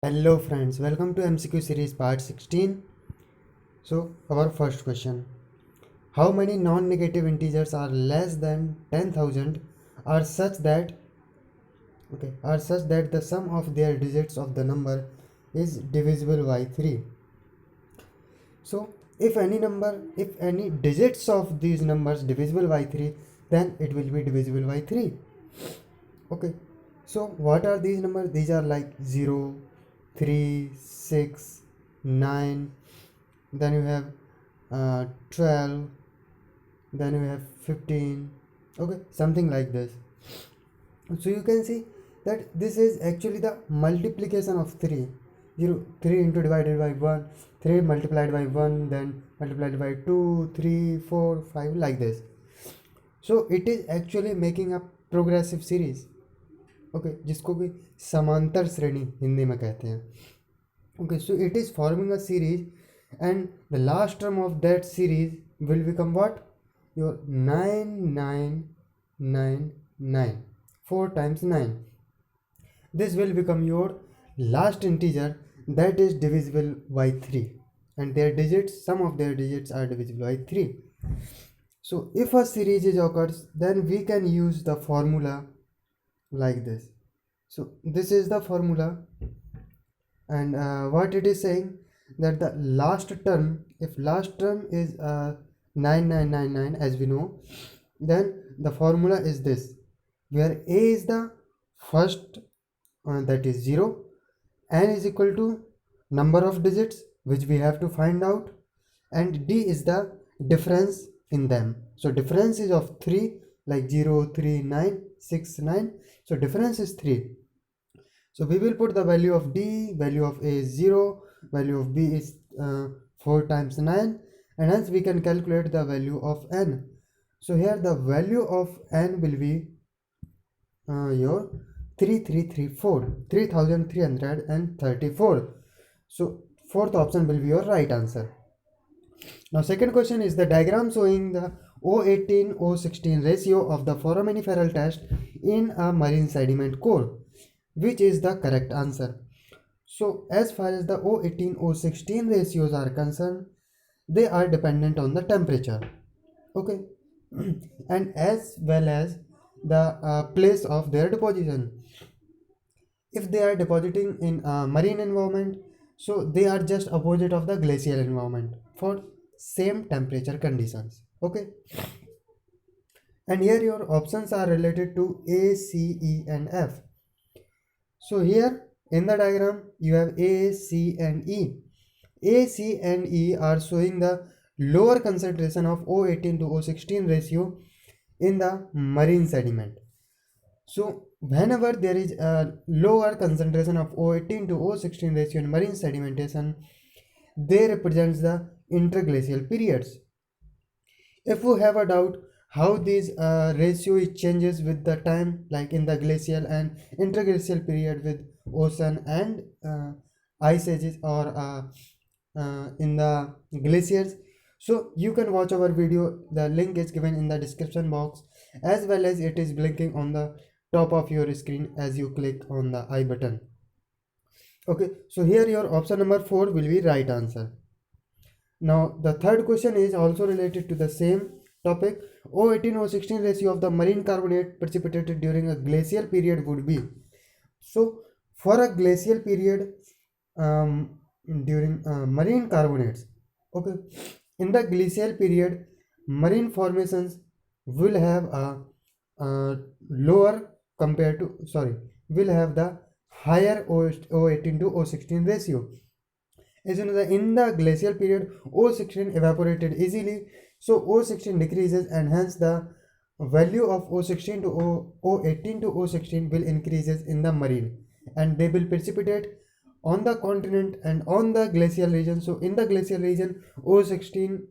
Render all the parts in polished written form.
Hello friends, welcome to MCQ series part 16. So our first question. How many non-negative integers are less than 10,000 are such that the sum of their digits of the number is divisible by 3. So if any digits of these numbers divisible by 3, then it will be divisible by 3. Okay, so what are these numbers? These are like 0, 3, 6, 9, then you have 12, then you have 15. Okay, something like this. So you can see that this is actually the multiplication of 3. 3 into divided by 1, 3 multiplied by 1, then multiplied by 2, 3, 4, 5, like this. So it is actually making a progressive series. Okay जिसको कि समांतर श्रेणी हिंदी में कहते हैं. Okay so it is forming a series and the last term of that series will become what your 9999 4 times 9. This will become your last integer that is divisible by 3, and their digits, some of their digits are divisible by 3. So if a series occurs, then we can use the formula like this. So this is the formula, and what it is saying, that the last term, if last term is 9999 as we know, then the formula is this, where a is the first, that is 0, n is equal to number of digits which we have to find out, and d is the difference in them. So difference is of 3, like 0, 3, 9, 6, 9. So difference is 3. So we will put the value of d, value of a is 0, value of b is 4 times 9, and hence we can calculate the value of n. So here the value of n will be your 3334. So fourth option will be your right answer. Now second question is the diagram showing the O18 O16 ratio of the foraminiferal test in a marine sediment core. Which is the correct answer? So as far as the O18 O16 ratios are concerned, they are dependent on the temperature. Okay. And as well as the place of their deposition. If they are depositing in a marine environment, so they are just opposite of the glacial environment for same temperature conditions. Okay. And here your options are related to A, C, E and F. So here in the diagram you have A, C and E. A, C and E are showing the lower concentration of O18 to O16 ratio in the marine sediment. So whenever there is a lower concentration of O18 to O16 ratio in marine sedimentation, they represents the interglacial periods. If you have a doubt how this ratio changes with the time, like in the glacial and interglacial period with ocean and ice ages, or in the glaciers, so you can watch our video. The link is given in the description box, as well as it is blinking on the top of your screen as you click on the I button. Okay, so here your option number 4 will be right answer. Now the third question is also related to the same topic. O18 O16 ratio of the marine carbonate precipitated during a glacial period would be. So for a glacial period, during marine carbonates, okay, in the glacial period, marine formations will have a lower compared to, sorry, will have the higher O18 to O16 ratio. As in the glacial period, O16 evaporated easily, so O16 decreases, and hence the value of O16 to O18 to O16 will increases in the marine, and they will precipitate on the continent and on the glacial region. So in the glacial region, O16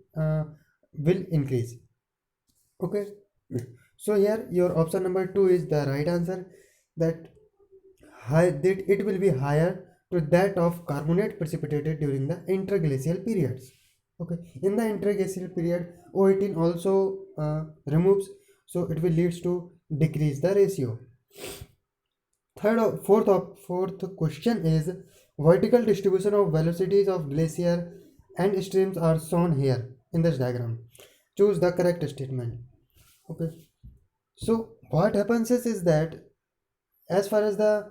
will increase. Okay, so here your option number 2 is the right answer, that it will be higher to that of carbonate precipitated during the interglacial periods. Okay, in the interglacial period, O18 also removes, so it will leads to decrease the ratio. Fourth question is, Vertical distribution of velocities of glacier and streams are shown here in this diagram. Choose the correct statement. Okay. So what happens is that as far as the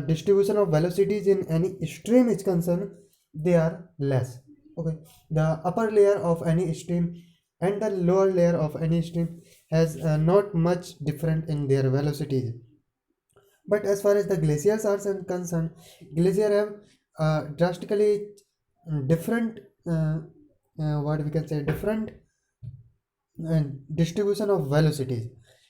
distribution of velocities in any stream is concerned, they are less. Okay. The upper layer of any stream and the lower layer of any stream has not much different in their velocities. But as far as the glaciers are concerned, glacier have drastically different, what we can say, different distribution of velocities.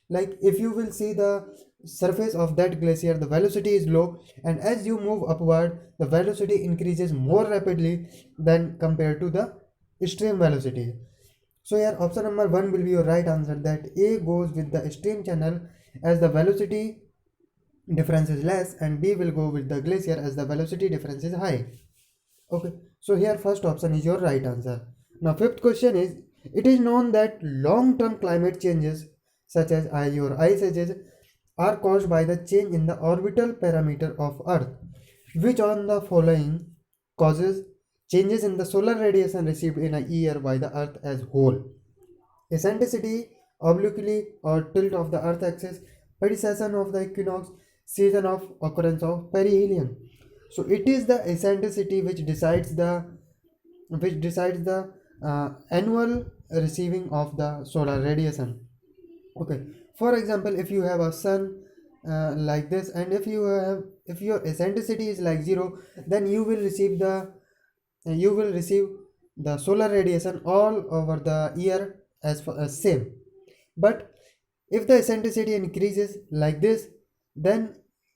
Like if you will see the surface of that glacier, the velocity is low, and as you move upward, the velocity increases more rapidly than compared to the stream velocity. So here option number 1 will be your right answer, that A goes with the stream channel as the velocity difference is less, and B will go with the glacier as the velocity difference is high. Okay, so here first option is your right answer. Now fifth question is, it is known that long-term climate changes such as ice ages are caused by the change in the orbital parameter of Earth. Which on the following causes changes in the solar radiation received in a year by the Earth as whole? Eccentricity, obliquely or tilt of the Earth axis, precession of the equinox, season of occurrence of perihelion. So it is the eccentricity which decides the annual receiving of the solar radiation. Okay, for example, if you have a sun like this, and if your eccentricity is like 0, then you will receive the solar radiation all over the year as same. But if the eccentricity increases like this, then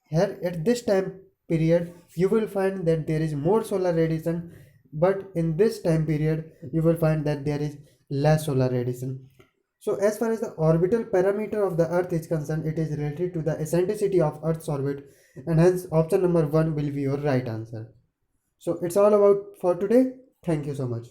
here at this time period you will find that there is more solar radiation, but in this time period you will find that there is less solar radiation. So as far as the orbital parameter of the Earth is concerned, it is related to the eccentricity of Earth's orbit, and hence option number 1 will be your right answer. So it's all about for today. Thank you so much.